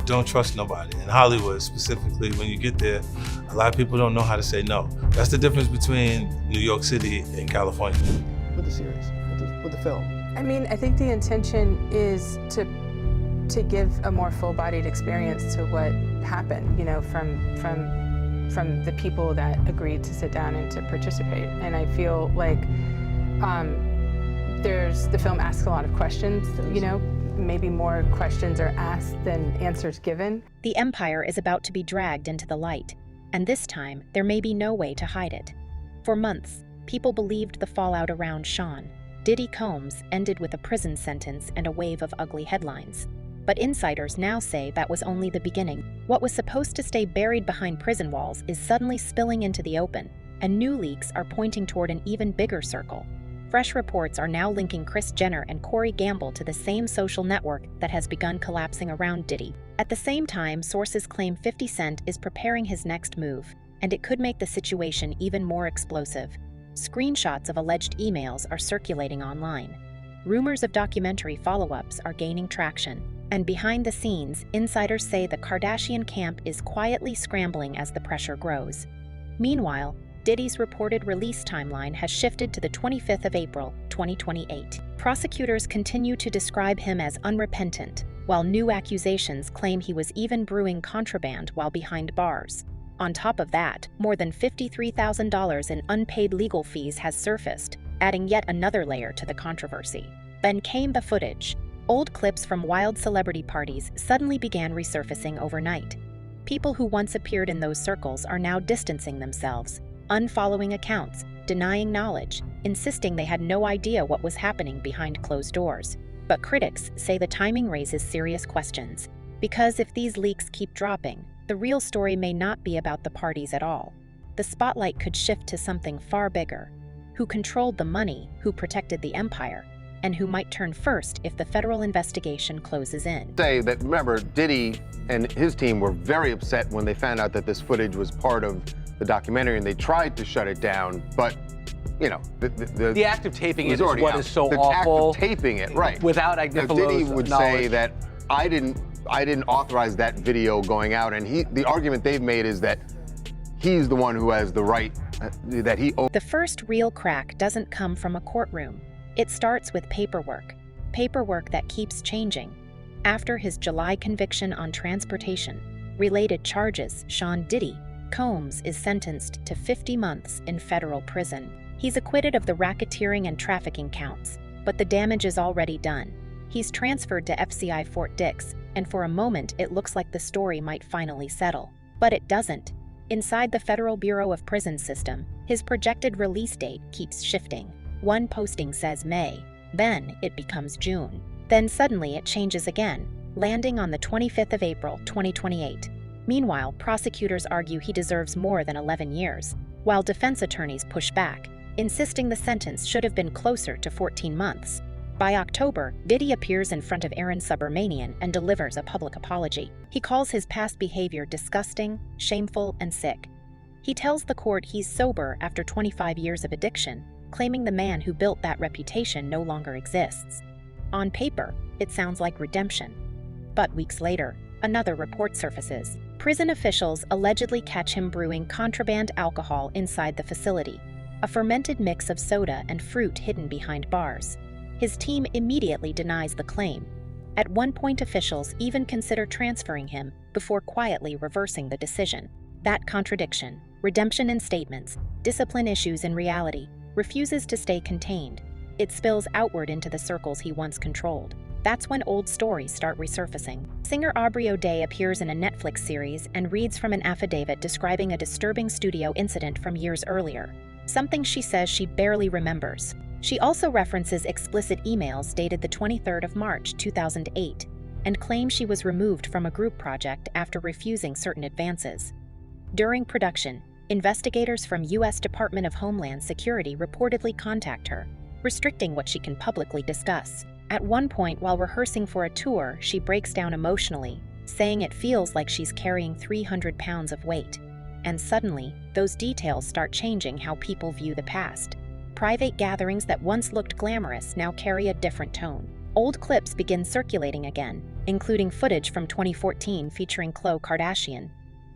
don't trust nobody. In Hollywood specifically, when you get there, a lot of people don't know how to say no. That's the difference between New York City and California. With the series, with the film. I mean, I think the intention is to give a more full-bodied experience to what happened, you know, from the people that agreed to sit down and to participate. And I feel like the film asks a lot of questions, you know, maybe more questions are asked than answers given. The empire is about to be dragged into the light, and this time there may be no way to hide it. For months, people believed the fallout around Sean, Diddy Combs, ended with a prison sentence and a wave of ugly headlines. But insiders now say that was only the beginning. What was supposed to stay buried behind prison walls is suddenly spilling into the open, and new leaks are pointing toward an even bigger circle. Fresh reports are now linking Kris Jenner and Corey Gamble to the same social network that has begun collapsing around Diddy. At the same time, sources claim 50 Cent is preparing his next move, and it could make the situation even more explosive. Screenshots of alleged emails are circulating online. Rumors of documentary follow-ups are gaining traction. And behind the scenes, insiders say the Kardashian camp is quietly scrambling as the pressure grows. Meanwhile, Diddy's reported release timeline has shifted to the 25th of April, 2028. Prosecutors continue to describe him as unrepentant, while new accusations claim he was even brewing contraband while behind bars. On top of that, more than $53,000 in unpaid legal fees has surfaced, adding yet another layer to the controversy. Then came the footage. Old clips from wild celebrity parties suddenly began resurfacing overnight. People who once appeared in those circles are now distancing themselves, unfollowing accounts, denying knowledge, insisting they had no idea what was happening behind closed doors. But critics say the timing raises serious questions, because if these leaks keep dropping, the real story may not be about the parties at all. The spotlight could shift to something far bigger. Who controlled the money, who protected the empire, and who might turn first if the federal investigation closes in. Say that, remember, Diddy and his team were very upset when they found out that this footage was part of the documentary, and they tried to shut it down, but, you know, the act of taping it is what out. is so the awful. The act of taping it, right. Without Agnifalo's Diddy would say that I didn't authorize that video going out, and the argument they've made is that he's the one who has the right, that he owns. The first real crack doesn't come from a courtroom. It starts with paperwork that keeps changing. After his July conviction on transportation-related charges, Sean Diddy Combs is sentenced to 50 months in federal prison. He's acquitted of the racketeering and trafficking counts, but the damage is already done. He's transferred to FCI Fort Dix, and for a moment it looks like the story might finally settle. But it doesn't. Inside the Federal Bureau of Prisons system, his projected release date keeps shifting. One posting says May, then it becomes June. Then suddenly it changes again, landing on the 25th of April, 2028. Meanwhile, prosecutors argue he deserves more than 11 years, while defense attorneys push back, insisting the sentence should have been closer to 14 months. By October, Diddy appears in front of Aaron Subramanian and delivers a public apology. He calls his past behavior disgusting, shameful, and sick. He tells the court he's sober after 25 years of addiction, claiming the man who built that reputation no longer exists. On paper, it sounds like redemption. But weeks later, another report surfaces. Prison officials allegedly catch him brewing contraband alcohol inside the facility, a fermented mix of soda and fruit hidden behind bars. His team immediately denies the claim. At one point, officials even consider transferring him before quietly reversing the decision. That contradiction, redemption in statements, discipline issues in reality, refuses to stay contained. It spills outward into the circles he once controlled. That's when old stories start resurfacing. Singer Aubrey O'Day appears in a Netflix series and reads from an affidavit describing a disturbing studio incident from years earlier, something she says she barely remembers. She also references explicit emails dated the 23rd of March, 2008, and claims she was removed from a group project after refusing certain advances. During production, investigators from U.S. Department of Homeland Security reportedly contact her, restricting what she can publicly discuss. At one point, while rehearsing for a tour, she breaks down emotionally, saying it feels like she's carrying 300 pounds of weight. And suddenly, those details start changing how people view the past. Private gatherings that once looked glamorous now carry a different tone. Old clips begin circulating again, including footage from 2014 featuring Khloe Kardashian.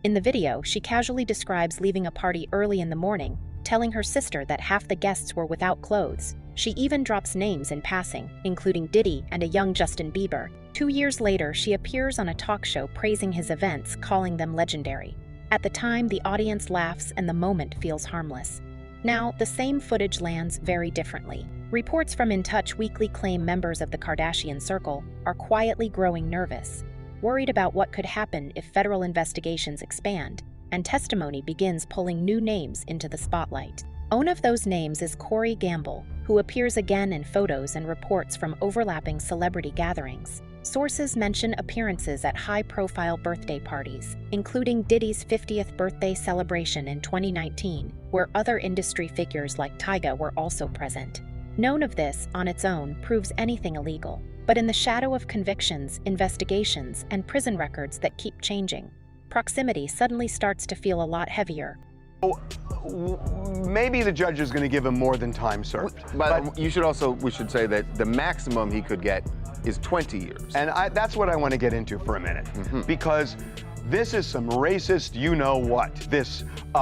In the video, she casually describes leaving a party early in the morning, telling her sister that half the guests were without clothes. She even drops names in passing, including Diddy and a young Justin Bieber. 2 years later, she appears on a talk show praising his events, calling them legendary. At the time, the audience laughs and the moment feels harmless. Now, the same footage lands very differently. Reports from In Touch Weekly claim members of the Kardashian circle are quietly growing nervous, worried about what could happen if federal investigations expand, and testimony begins pulling new names into the spotlight. One of those names is Corey Gamble, who appears again in photos and reports from overlapping celebrity gatherings. Sources mention appearances at high-profile birthday parties, including Diddy's 50th birthday celebration in 2019, where other industry figures like Tyga were also present. None of this, on its own, proves anything illegal, but in the shadow of convictions, investigations, and prison records that keep changing, proximity suddenly starts to feel a lot heavier. Maybe the judge is going to give him more than time served. But we should say that the maximum he could get is 20 years. And that's what I want to get into for a minute, because this is some racist you-know-what.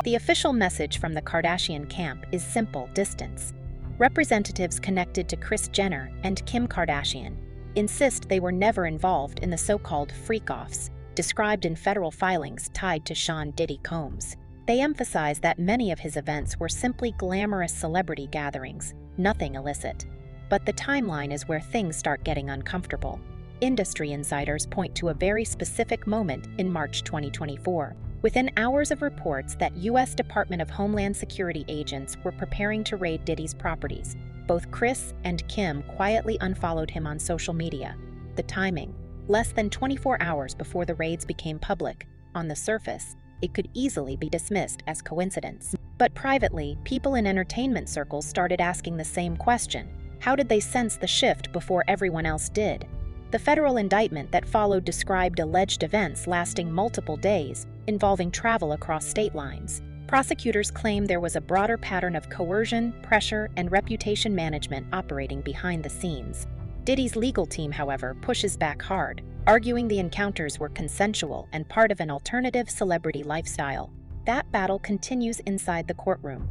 The official message from the Kardashian camp is simple: distance. Representatives connected to Kris Jenner and Kim Kardashian insist they were never involved in the so-called freak-offs, described in federal filings tied to Sean Diddy Combs. They emphasize that many of his events were simply glamorous celebrity gatherings, nothing illicit. But the timeline is where things start getting uncomfortable. Industry insiders point to a very specific moment in March 2024, within hours of reports that U.S. Department of Homeland Security agents were preparing to raid Diddy's properties. Both Kris and Kim quietly unfollowed him on social media. The timing, less than 24 hours before the raids became public. On the surface, it could easily be dismissed as coincidence. But privately, people in entertainment circles started asking the same question. How did they sense the shift before everyone else did? The federal indictment that followed described alleged events lasting multiple days, involving travel across state lines. Prosecutors claim there was a broader pattern of coercion, pressure, and reputation management operating behind the scenes. Diddy's legal team, however, pushes back hard, arguing the encounters were consensual and part of an alternative celebrity lifestyle. That battle continues inside the courtroom.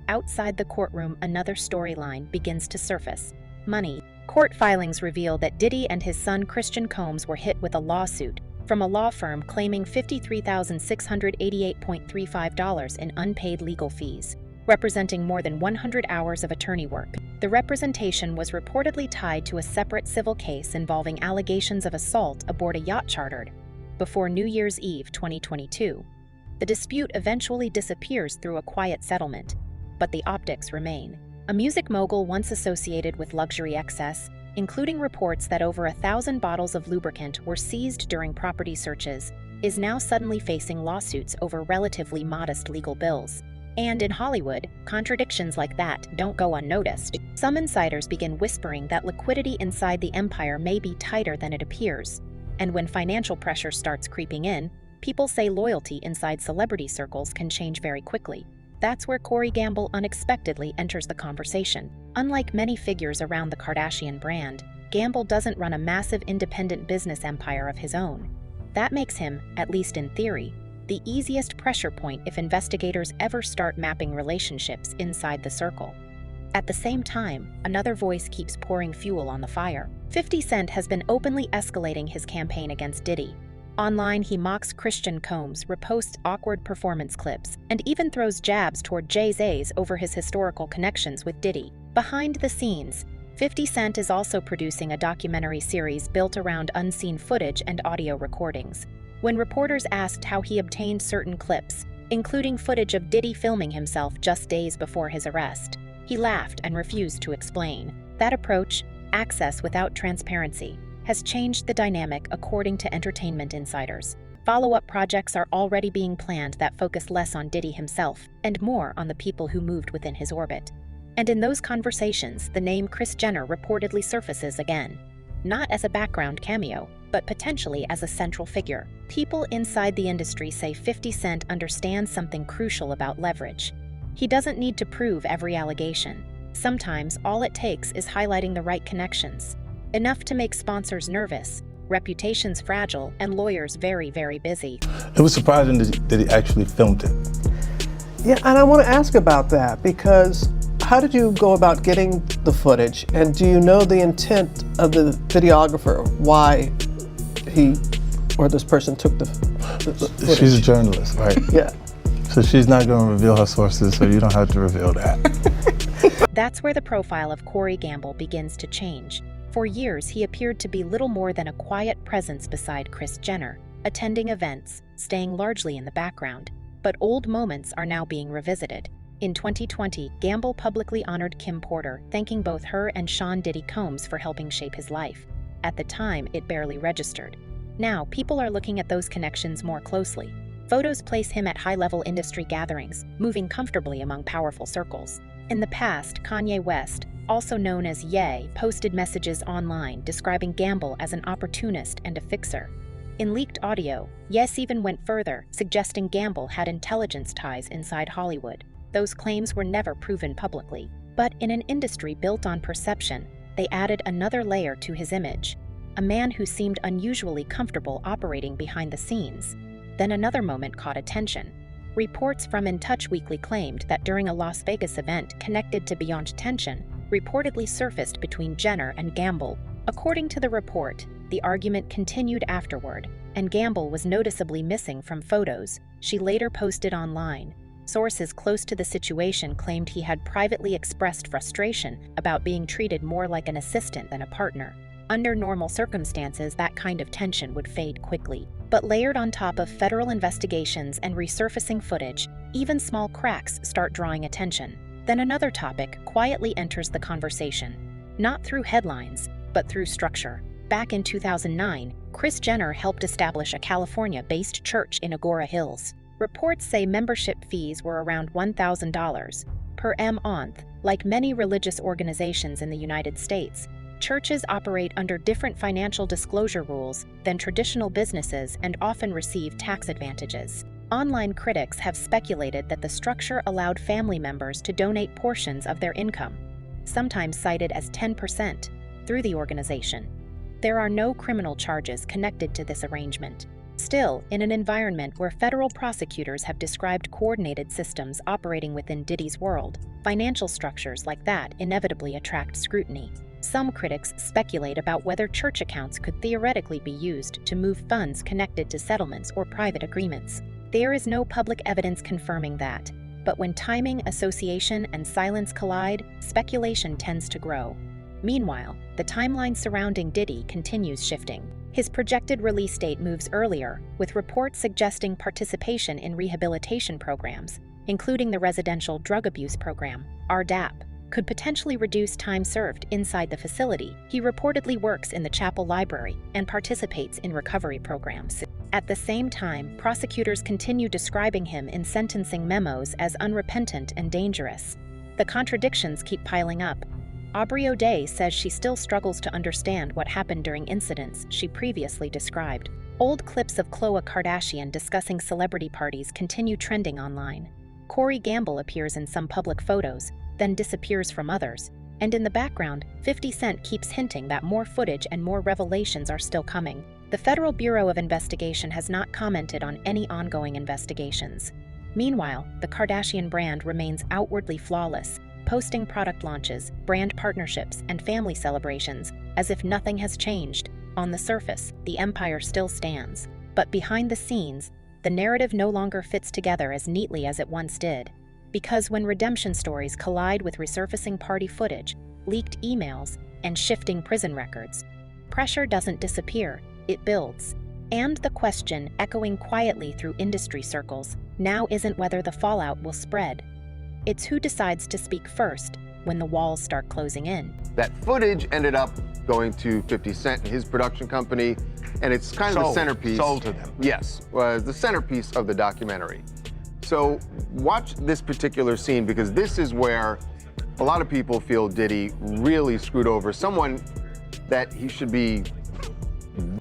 Outside the courtroom, another storyline begins to surface: money. Court filings reveal that Diddy and his son Christian Combs were hit with a lawsuit from a law firm claiming $53,688.35 in unpaid legal fees, representing more than 100 hours of attorney work. The representation was reportedly tied to a separate civil case involving allegations of assault aboard a yacht chartered before New Year's Eve 2022. The dispute eventually disappears through a quiet settlement, but the optics remain. A music mogul once associated with luxury excess, including reports that over 1,000 bottles of lubricant were seized during property searches, is now suddenly facing lawsuits over relatively modest legal bills. And in Hollywood, contradictions like that don't go unnoticed. Some insiders begin whispering that liquidity inside the empire may be tighter than it appears. And when financial pressure starts creeping in, people say loyalty inside celebrity circles can change very quickly. That's where Corey Gamble unexpectedly enters the conversation. Unlike many figures around the Kardashian brand, Gamble doesn't run a massive independent business empire of his own. That makes him, at least in theory, the easiest pressure point if investigators ever start mapping relationships inside the circle. At the same time, another voice keeps pouring fuel on the fire. 50 Cent has been openly escalating his campaign against Diddy. Online, he mocks Christian Combs, reposts awkward performance clips, and even throws jabs toward Jay-Z's over his historical connections with Diddy. Behind the scenes, 50 Cent is also producing a documentary series built around unseen footage and audio recordings. When reporters asked how he obtained certain clips, including footage of Diddy filming himself just days before his arrest, he laughed and refused to explain. That approach, access without transparency, has changed the dynamic according to entertainment insiders. Follow-up projects are already being planned that focus less on Diddy himself and more on the people who moved within his orbit. And in those conversations, the name Kris Jenner reportedly surfaces again, not as a background cameo, but potentially as a central figure. People inside the industry say 50 Cent understands something crucial about leverage. He doesn't need to prove every allegation. Sometimes all it takes is highlighting the right connections. Enough to make sponsors nervous, reputations fragile, and lawyers very, very busy. It was surprising that he actually filmed it. Yeah, and I want to ask about that, because how did you go about getting the footage? And do you know the intent of the videographer, why he or this person took the footage? She's a journalist, right? Yeah. So she's not going to reveal her sources, so you don't have to reveal that. That's where the profile of Corey Gamble begins to change. For years, he appeared to be little more than a quiet presence beside Kris Jenner, attending events, staying largely in the background. But old moments are now being revisited. In 2020, Gamble publicly honored Kim Porter, thanking both her and Sean Diddy Combs for helping shape his life. At the time, it barely registered. Now, people are looking at those connections more closely. Photos place him at high-level industry gatherings, moving comfortably among powerful circles. In the past, Kanye West, also known as Ye, posted messages online describing Gamble as an opportunist and a fixer. In leaked audio, Yes even went further, suggesting Gamble had intelligence ties inside Hollywood. Those claims were never proven publicly. But in an industry built on perception, they added another layer to his image. A man who seemed unusually comfortable operating behind the scenes. Then another moment caught attention. Reports from In Touch Weekly claimed that during a Las Vegas event connected to Beyond Tension, reportedly surfaced between Jenner and Gamble. According to the report, the argument continued afterward, and Gamble was noticeably missing from photos she later posted online. Sources close to the situation claimed he had privately expressed frustration about being treated more like an assistant than a partner. Under normal circumstances, that kind of tension would fade quickly. But layered on top of federal investigations and resurfacing footage, even small cracks start drawing attention. Then another topic quietly enters the conversation. Not through headlines, but through structure. Back in 2009, Kris Jenner helped establish a California-based church in Agora Hills. Reports say membership fees were around $1,000 per month. Like many religious organizations in the United States, churches operate under different financial disclosure rules than traditional businesses and often receive tax advantages. Online critics have speculated that the structure allowed family members to donate portions of their income, sometimes cited as 10%, through the organization. There are no criminal charges connected to this arrangement. Still, in an environment where federal prosecutors have described coordinated systems operating within Diddy's world, financial structures like that inevitably attract scrutiny. Some critics speculate about whether church accounts could theoretically be used to move funds connected to settlements or private agreements. There is no public evidence confirming that, but when timing, association, and silence collide, speculation tends to grow. Meanwhile, the timeline surrounding Diddy continues shifting. His projected release date moves earlier, with reports suggesting participation in rehabilitation programs, including the Residential Drug Abuse Program, RDAP, could potentially reduce time served inside the facility. He reportedly works in the chapel library and participates in recovery programs. At the same time, prosecutors continue describing him in sentencing memos as unrepentant and dangerous. The contradictions keep piling up. Aubrey O'Day says she still struggles to understand what happened during incidents she previously described. Old clips of Khloe Kardashian discussing celebrity parties continue trending online. Corey Gamble appears in some public photos, then disappears from others, and in the background, 50 Cent keeps hinting that more footage and more revelations are still coming. The Federal Bureau of Investigation has not commented on any ongoing investigations. Meanwhile, the Kardashian brand remains outwardly flawless, posting product launches, brand partnerships, and family celebrations as if nothing has changed. On the surface, the empire still stands, but behind the scenes, the narrative no longer fits together as neatly as it once did. Because when redemption stories collide with resurfacing party footage, leaked emails, and shifting prison records, pressure doesn't disappear, it builds. And the question, echoing quietly through industry circles, now isn't whether the fallout will spread. It's who decides to speak first when the walls start closing in. That footage ended up going to 50 Cent and his production company, and it's kind of the centerpiece. Sold to them. Yes, was the centerpiece of the documentary. So watch this particular scene, because this is where a lot of people feel Diddy really screwed over someone that he should be.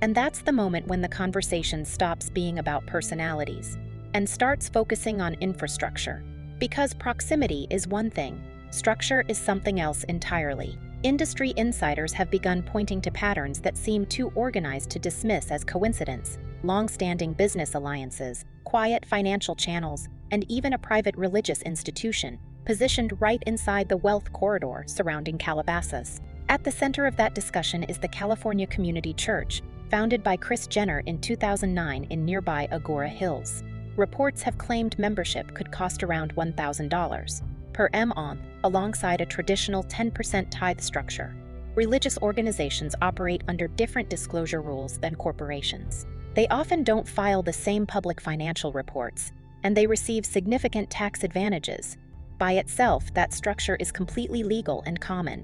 And that's the moment when the conversation stops being about personalities and starts focusing on infrastructure. Because proximity is one thing, structure is something else entirely. Industry insiders have begun pointing to patterns that seem too organized to dismiss as coincidence: long-standing business alliances, quiet financial channels, and even a private religious institution positioned right inside the wealth corridor surrounding Calabasas. At the center of that discussion is the California Community Church, founded by Kris Jenner in 2009 in nearby Agora Hills. Reports have claimed membership could cost around $1,000 per month, alongside a traditional 10% tithe structure. Religious organizations operate under different disclosure rules than corporations. They often don't file the same public financial reports, and they receive significant tax advantages. By itself, that structure is completely legal and common.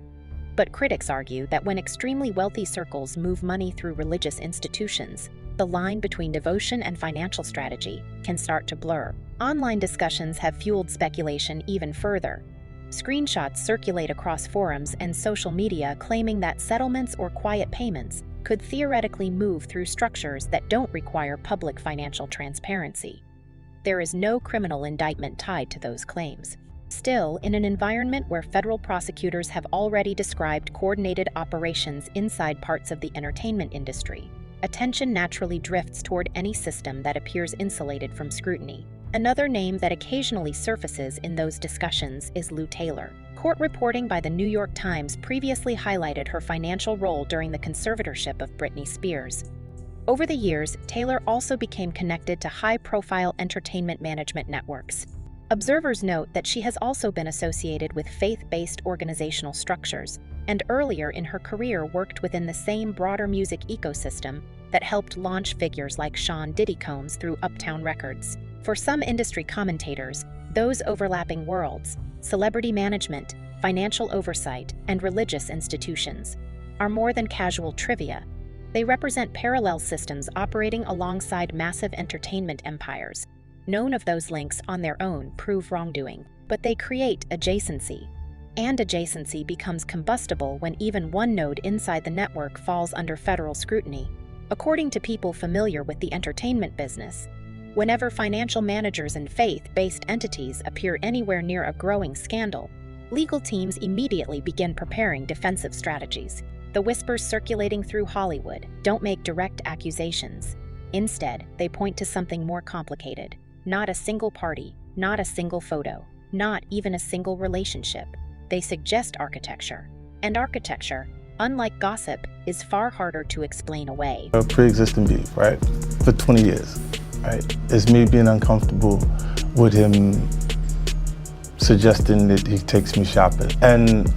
But critics argue that when extremely wealthy circles move money through religious institutions, the line between devotion and financial strategy can start to blur. Online discussions have fueled speculation even further. Screenshots circulate across forums and social media claiming that settlements or quiet payments could theoretically move through structures that don't require public financial transparency. There is no criminal indictment tied to those claims. Still, in an environment where federal prosecutors have already described coordinated operations inside parts of the entertainment industry, attention naturally drifts toward any system that appears insulated from scrutiny. Another name that occasionally surfaces in those discussions is Lou Taylor. Court reporting by the New York Times previously highlighted her financial role during the conservatorship of Britney Spears. Over the years, Taylor also became connected to high-profile entertainment management networks. Observers note that she has also been associated with faith-based organizational structures, and earlier in her career worked within the same broader music ecosystem that helped launch figures like Sean Diddy Combs through Uptown Records. For some industry commentators, those overlapping worlds, celebrity management, financial oversight, and religious institutions, are more than casual trivia. They represent parallel systems operating alongside massive entertainment empires. None of those links on their own prove wrongdoing, but they create adjacency. And adjacency becomes combustible when even one node inside the network falls under federal scrutiny. According to people familiar with the entertainment business, whenever financial managers and faith-based entities appear anywhere near a growing scandal, legal teams immediately begin preparing defensive strategies. The whispers circulating through Hollywood don't make direct accusations. Instead, they point to something more complicated. Not a single party, not a single photo, not even a single relationship. They suggest architecture. And architecture, unlike gossip, is far harder to explain away. A pre-existing beef, right? For 20 years, right? It's me being uncomfortable with him suggesting that he takes me shopping. And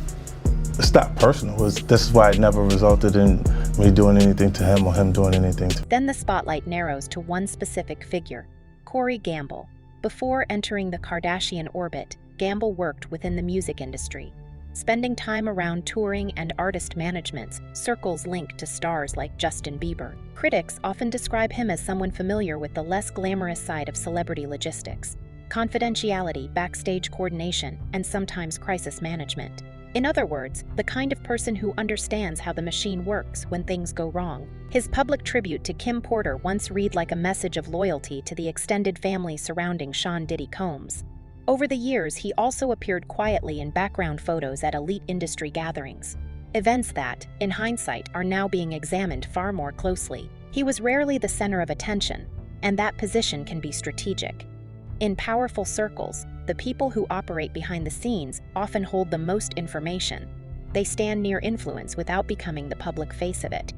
it's not personal. This is why it never resulted in me doing anything to him or him doing anything to me. Then the spotlight narrows to one specific figure, Corey Gamble. Before entering the Kardashian orbit, Gamble worked within the music industry, spending time around touring and artist management, circles linked to stars like Justin Bieber. Critics often describe him as someone familiar with the less glamorous side of celebrity logistics: confidentiality, backstage coordination, and sometimes crisis management. In other words, the kind of person who understands how the machine works when things go wrong. His public tribute to Kim Porter once read like a message of loyalty to the extended family surrounding Sean Diddy Combs. Over the years, he also appeared quietly in background photos at elite industry gatherings. Events that, in hindsight, are now being examined far more closely. He was rarely the center of attention, and that position can be strategic. In powerful circles, the people who operate behind the scenes often hold the most information. They stand near influence without becoming the public face of it.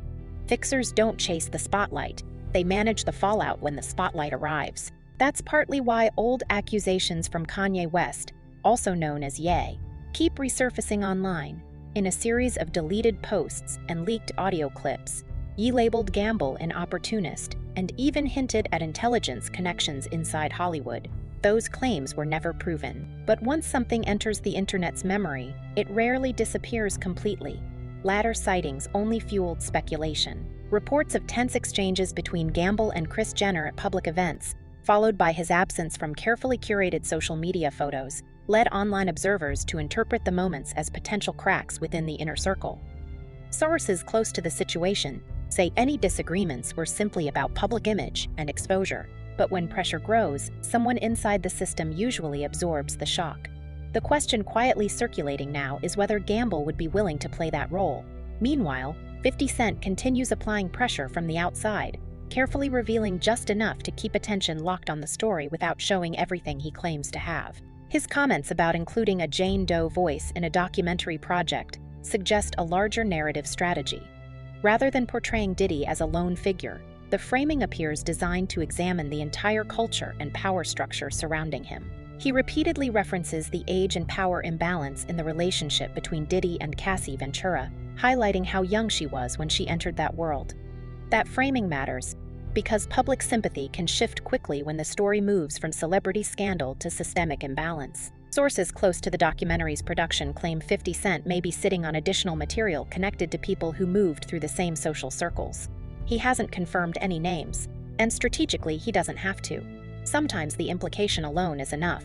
Fixers don't chase the spotlight, they manage the fallout when the spotlight arrives. That's partly why old accusations from Kanye West, also known as Ye, keep resurfacing online. In a series of deleted posts and leaked audio clips, Ye labeled Gamble an opportunist and even hinted at intelligence connections inside Hollywood. Those claims were never proven, but once something enters the internet's memory, it rarely disappears completely. Latter sightings only fueled speculation. Reports of tense exchanges between Gamble and Kris Jenner at public events, followed by his absence from carefully curated social media photos, led online observers to interpret the moments as potential cracks within the inner circle. Sources close to the situation say any disagreements were simply about public image and exposure. But when pressure grows, someone inside the system usually absorbs the shock. The question quietly circulating now is whether Gamble would be willing to play that role. Meanwhile, 50 Cent continues applying pressure from the outside, carefully revealing just enough to keep attention locked on the story without showing everything he claims to have. His comments about including a Jane Doe voice in a documentary project suggest a larger narrative strategy. Rather than portraying Diddy as a lone figure, the framing appears designed to examine the entire culture and power structure surrounding him. He repeatedly references the age and power imbalance in the relationship between Diddy and Cassie Ventura, highlighting how young she was when she entered that world. That framing matters because public sympathy can shift quickly when the story moves from celebrity scandal to systemic imbalance. Sources close to the documentary's production claim 50 Cent may be sitting on additional material connected to people who moved through the same social circles. He hasn't confirmed any names, and strategically he doesn't have to. Sometimes the implication alone is enough.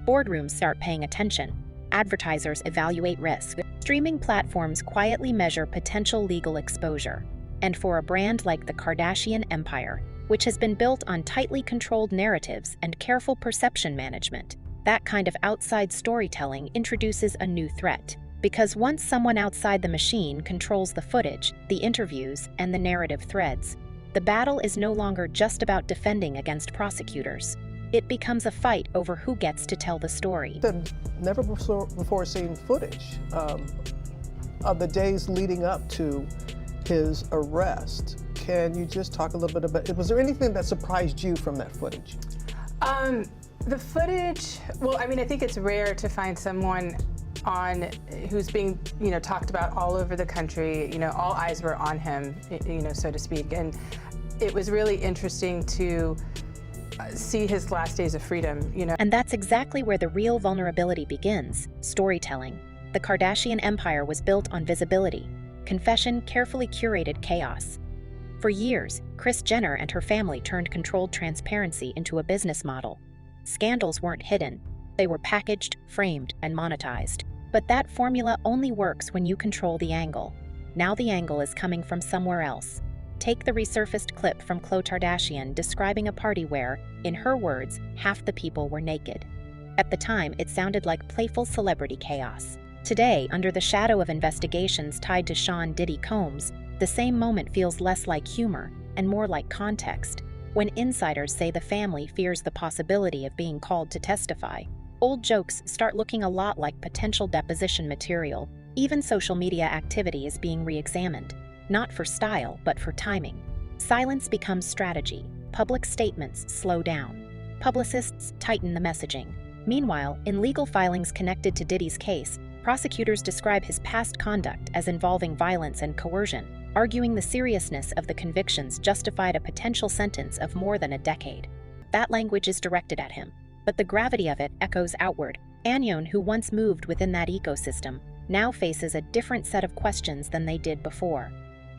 Boardrooms start paying attention. Advertisers evaluate risk. Streaming platforms quietly measure potential legal exposure. And for a brand like the Kardashian empire, which has been built on tightly controlled narratives and careful perception management, that kind of outside storytelling introduces a new threat. Because once someone outside the machine controls the footage, the interviews, and the narrative threads, the battle is no longer just about defending against prosecutors. It becomes a fight over who gets to tell the story. I've never before seen footage of the days leading up to his arrest. Can you just talk a little bit about it? Was there anything that surprised you from that footage? The footage, well, I mean, I think it's rare to find someone who's being, talked about all over the country. All eyes were on him, so to speak. And it was really interesting to see his last days of freedom, And that's exactly where the real vulnerability begins: storytelling. The Kardashian empire was built on visibility, confession, carefully curated chaos. For years, Kris Jenner and her family turned controlled transparency into a business model. Scandals weren't hidden. They were packaged, framed, and monetized. But that formula only works when you control the angle. Now the angle is coming from somewhere else. Take the resurfaced clip from Khloe Kardashian describing a party where, in her words, half the people were naked. At the time, it sounded like playful celebrity chaos. Today, under the shadow of investigations tied to Sean Diddy Combs, the same moment feels less like humor and more like context. When insiders say the family fears the possibility of being called to testify, old jokes start looking a lot like potential deposition material. Even social media activity is being re-examined, not for style, but for timing. Silence becomes strategy. Public statements slow down. Publicists tighten the messaging. Meanwhile, in legal filings connected to Diddy's case, prosecutors describe his past conduct as involving violence and coercion, arguing the seriousness of the convictions justified a potential sentence of more than a decade. That language is directed at him, but the gravity of it echoes outward. Anyon, who once moved within that ecosystem, now faces a different set of questions than they did before.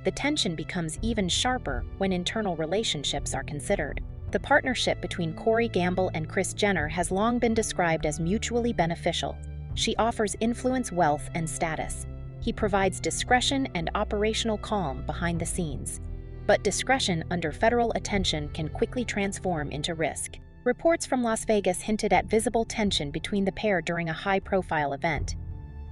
The tension becomes even sharper when internal relationships are considered. The partnership between Corey Gamble and Kris Jenner has long been described as mutually beneficial. She offers influence, wealth, and status. He provides discretion and operational calm behind the scenes. But discretion under federal attention can quickly transform into risk. Reports from Las Vegas hinted at visible tension between the pair during a high-profile event.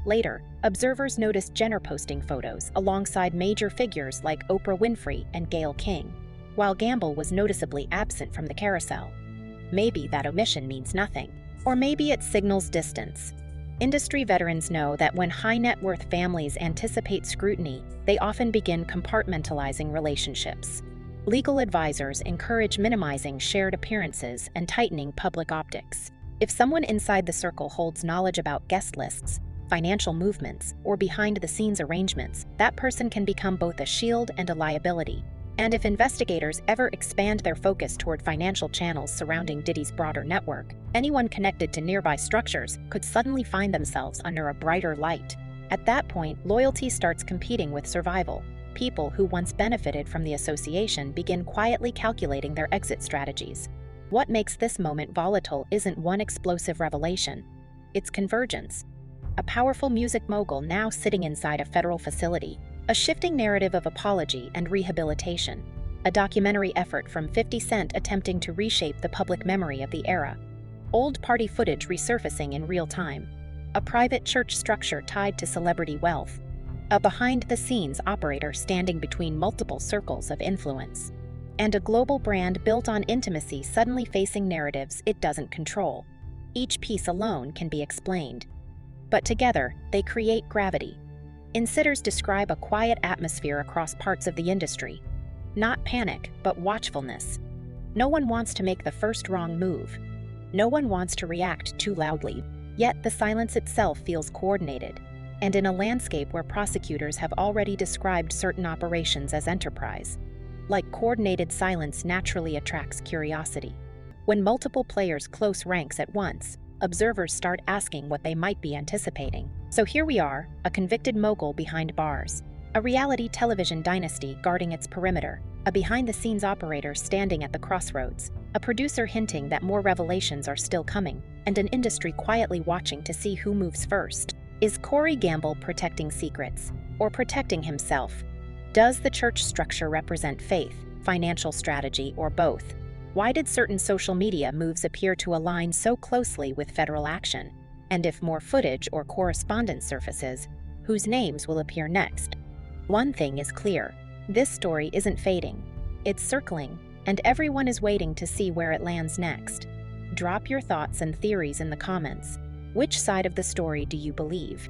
Later, observers noticed Jenner posting photos alongside major figures like Oprah Winfrey and Gayle King, while Gamble was noticeably absent from the carousel. Maybe that omission means nothing, or maybe it signals distance. Industry veterans know that when high-net-worth families anticipate scrutiny, they often begin compartmentalizing relationships. Legal advisors encourage minimizing shared appearances and tightening public optics. If someone inside the circle holds knowledge about guest lists, financial movements, or behind-the-scenes arrangements, that person can become both a shield and a liability. And if investigators ever expand their focus toward financial channels surrounding Diddy's broader network, anyone connected to nearby structures could suddenly find themselves under a brighter light. At that point, loyalty starts competing with survival. People who once benefited from the association begin quietly calculating their exit strategies. What makes this moment volatile isn't one explosive revelation. It's convergence. A powerful music mogul now sitting inside a federal facility, a shifting narrative of apology and rehabilitation, a documentary effort from 50 Cent attempting to reshape the public memory of the era, old party footage resurfacing in real time. a private church structure tied to celebrity wealth, a behind-the-scenes operator standing between multiple circles of influence, and a global brand built on intimacy suddenly facing narratives it doesn't control. Each piece alone can be explained, but together they create gravity. Insiders describe a quiet atmosphere across parts of the industry. Not panic, but watchfulness. No one wants to make the first wrong move. No one wants to react too loudly. Yet the silence itself feels coordinated. And in a landscape where prosecutors have already described certain operations as enterprise, like coordinated silence naturally attracts curiosity. When multiple players close ranks at once, observers start asking what they might be anticipating. So here we are, a convicted mogul behind bars, a reality television dynasty guarding its perimeter, a behind-the-scenes operator standing at the crossroads, a producer hinting that more revelations are still coming, and an industry quietly watching to see who moves first. Is Corey Gamble protecting secrets, or protecting himself? Does the church structure represent faith, financial strategy, or both? Why did certain social media moves appear to align so closely with federal action? And if more footage or correspondence surfaces, whose names will appear next? One thing is clear: this story isn't fading. It's circling, and everyone is waiting to see where it lands next. Drop your thoughts and theories in the comments. Which side of the story do you believe?